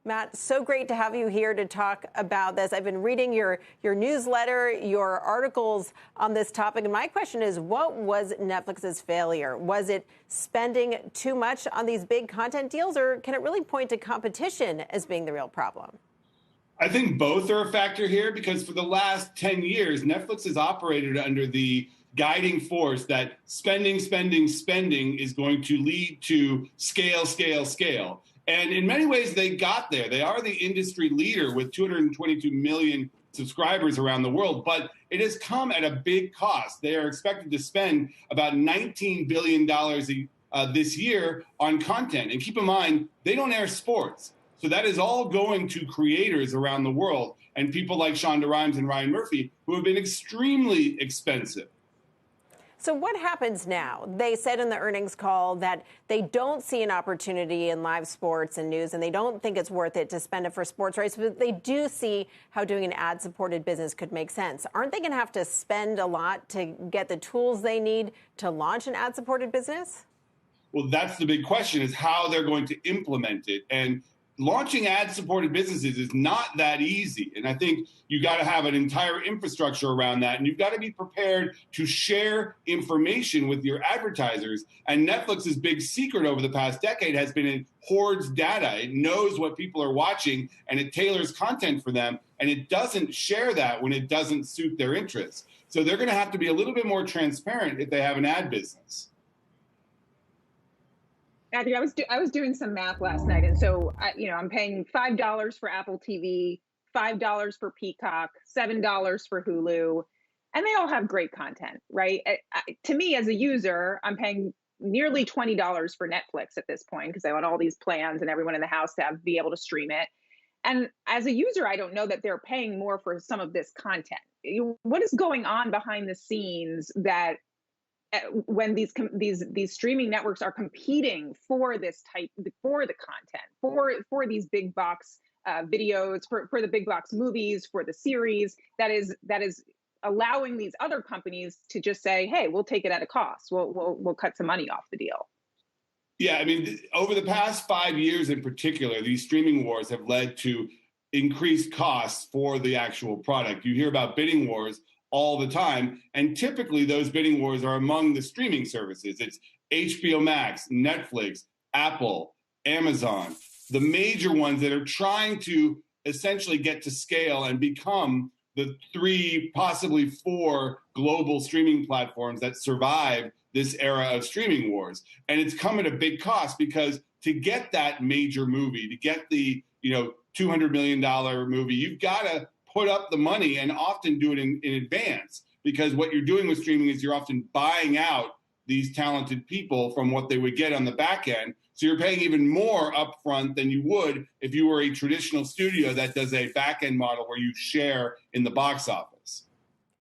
Matt, so great to have you here to talk about this. I've been reading your newsletter, your articles on this topic. And my question is, what was Netflix's failure? Was it spending too much on these big content deals, or can it really point to competition as being the real problem? I think both are a factor here, because for the last 10 years, Netflix has operated under the guiding force that spending is going to lead to scale. And in many ways, they got there. They are the industry leader with 222 million subscribers around the world, but it has come at a big cost. They are expected to spend about $19 billion this year on content. And keep in mind, they don't air sports. So that is all going to creators around the world and people like Shonda Rhimes and Ryan Murphy, who have been extremely expensive. So what happens now? They said in the earnings call that they don't see an opportunity in live sports and news, and they don't think it's worth it to spend it for sports rights, but they do see how doing an ad-supported business could make sense. Aren't they going to have to spend a lot to get the tools they need to launch an ad-supported business? Well, that's the big question, is how they're going to implement it. And launching ad-supported businesses is not that easy. And I think you got to have an entire infrastructure around that. And you've got to be prepared to share information with your advertisers. And Netflix's big secret over the past decade has been it hoards data. It knows what people are watching and it tailors content for them. And it doesn't share that when it doesn't suit their interests. So they're going to have to be a little bit more transparent if they have an ad business. Matthew, I was doing some math last night, and so I'm paying $5 for Apple TV, $5 for Peacock, $7 for Hulu, and they all have great content, right? To me, as a user, I'm paying nearly $20 for Netflix at this point because I want all these plans and everyone in the house to be able to stream it. And as a user, I don't know that they're paying more for some of this content. What is going on behind the scenes that when these streaming networks are competing for the content, for these big box videos, for the big box movies, for the series, that is allowing these other companies to just say, hey, we'll take it at a cost. We'll cut some money off the deal. Yeah, I mean, over the past 5 years in particular, these streaming wars have led to increased costs for the actual product. You hear about bidding wars all the time. And typically those bidding wars are among the streaming services. It's HBO Max, Netflix, Apple, Amazon, the major ones that are trying to essentially get to scale and become the 3, possibly 4 global streaming platforms that survive this era of streaming wars. And it's come at a big cost, because to get that major movie, to get the $200 million movie, you've got to put up the money and often do it in advance, because what you're doing with streaming is you're often buying out these talented people from what they would get on the back end. So you're paying even more upfront than you would if you were a traditional studio that does a back end model where you share in the box office.